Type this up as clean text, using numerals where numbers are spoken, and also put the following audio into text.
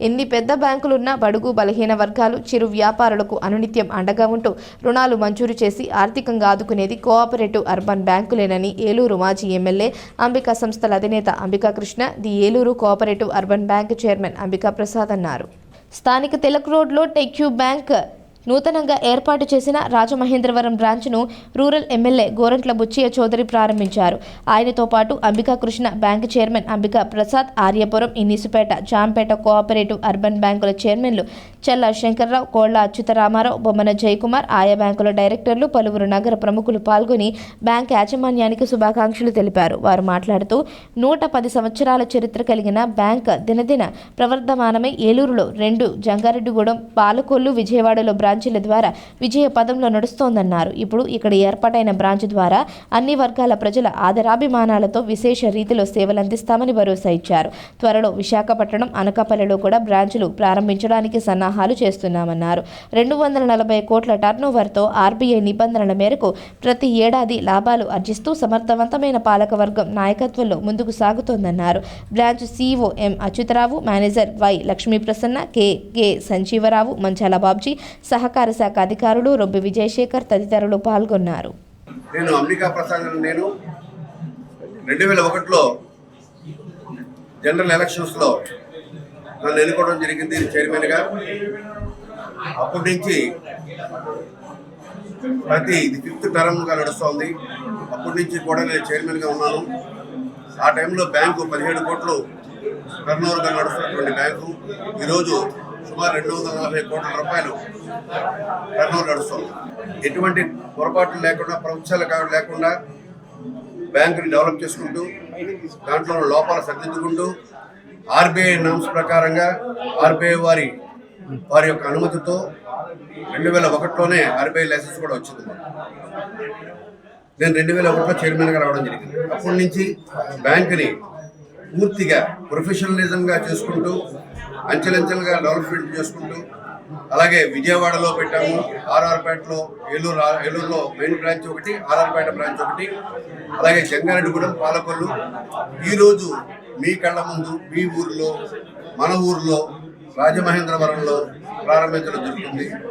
ఎన్ని పెద్ద బ్యాంకులున్నా బడుగు బలహీన వర్గాలు చిరు వ్యాపారులకు అనునిత్యం అండగా ఉంటూ రుణాలు మంజూరు చేసి ఆర్థికంగా ఆదుకునేది కోఆపరేటివ్ అర్బన్ బ్యాంకులేనని ఏలూరు మాజీ ఎమ్మెల్యే అంబికా సంస్థల అధినేత Ambika Krishna the Eluru cooperative urban bank chairman Ambika Prasad అన్నారు. స్థానిక తిలక్ రోడ్లో టెక్యూ బ్యాంక్ నూతనంగా ఏర్పాటు చేసిన రాజమహేంద్రవరం బ్రాంచ్ను రూరల్ ఎమ్మెల్యే గోరంట్ల బుచ్చయ్య చౌదరి ప్రారంభించారు. ఆయనతో పాటు Ambika Krishna bank chairman Ambika Prasad, Aryapuram, Innisupeta, Jampeta cooperative urban బ్యాంకుల చైర్మన్లు చల్ల శంకర్రావు, కోళ్ల అచ్యుతరామారావు, బొమ్మన జయకుమార్, ఆయా బ్యాంకుల డైరెక్టర్లు, పలువురు నగర ప్రముఖులు పాల్గొని బ్యాంక్ యాజమాన్యానికి శుభాకాంక్షలు తెలిపారు. వారు మాట్లాడుతూ 110 సంవత్సరాల చరిత్ర కలిగిన బ్యాంక్ దినదిన ప్రవర్ధమానమై ఏలూరులో 2, జంగారెడ్డిగూడెం, పాలకొల్లు, విజయవాడలో బ్రాంచీల ద్వారా విజయ పదంలో నడుస్తోందన్నారు. ఇప్పుడు ఇక్కడ ఏర్పాటైన బ్రాంచ్ ద్వారా అన్ని వర్గాల ప్రజల ఆదరాభిమానాలతో విశేష రీతిలో సేవలందిస్తామని భరోసా ఇచ్చారు. త్వరలో విశాఖపట్నం, అనకాపల్లిలో కూడా బ్రాంచులు ప్రారంభించడానికి సన్నాహాలు చేస్తున్నామన్నారు. 240 కోట్ల టర్నోవర్తో ఆర్బీఐ నిబంధనల మేరకు ప్రతి ఏడాది లాభాలు ఆర్జిస్తూ సమర్థవంతమైన పాలకవర్గం నాయకత్వంలో ముందుకు సాగుతోందన్నారు. Branch CEO M Achyutarao, manager Y Lakshmiprasanna, K Sanjeevarao, Manchala Babji, సహకార శాఖ అధికారులు రొబ్బి విజయశేఖర్ తదితరులు పాల్గొన్నారు. నేను అంబికా ప్రసాద్, నేను 2001లో జనరల్ ఎలక్షన్స్లో నన్ను ఎన్నుకోవడం జరిగింది చైర్మన్గా. అప్పటి నుంచి ఇది 5th టర్మ్గా నడుస్తోంది. అప్పటి నుంచి కూడా నేను చైర్మన్గా ఉన్నాను. ఆ టైంలో బ్యాంకు 17 కోట్లు టర్నోవర్గా నడుస్తున్నటువంటి బ్యాంకు ఈరోజు సుమారు 240 కోట్ల రూపాయలు టర్నోవర్ నడుస్తుంది. ఎటువంటి పొరపాట్లు లేకుండా, ప్రభుత్వాలు లేకుండా బ్యాంకుని డెవలప్ చేసుకుంటూ, దాంట్లో లోపాలు సరిదిద్దుకుంటూ, ఆర్బీఐ నామ్స్ ప్రకారంగా ఆర్బీఐ వారి యొక్క అనుమతితో 2001లోనే ఆర్బీఐ లైసెన్స్ కూడా వచ్చింది. నేను 2001లో చైర్మన్గా రావడం జరిగింది. అప్పటి నుంచి బ్యాంకుని పూర్తిగా ప్రొఫెషనలిజంగా చేసుకుంటూ, అంచెలంచెలుగా డెవలప్మెంట్ చేసుకుంటూ, అలాగే విజయవాడలో పెట్టాము, ఆర్ఆర్పేటలో, ఏలూరులో మెయిన్ బ్రాంచ్ ఒకటి, ఆర్ఆర్పేట బ్రాంచ్ ఒకటి, అలాగే జంగారెడ్డిగూడెం, పాలకొల్లు. ఈరోజు మీ కళ్ళ ముందు మీ ఊరిలో, మన ఊరిలో రాజమహేంద్రవరంలో ప్రారంభించడం జరుగుతుంది.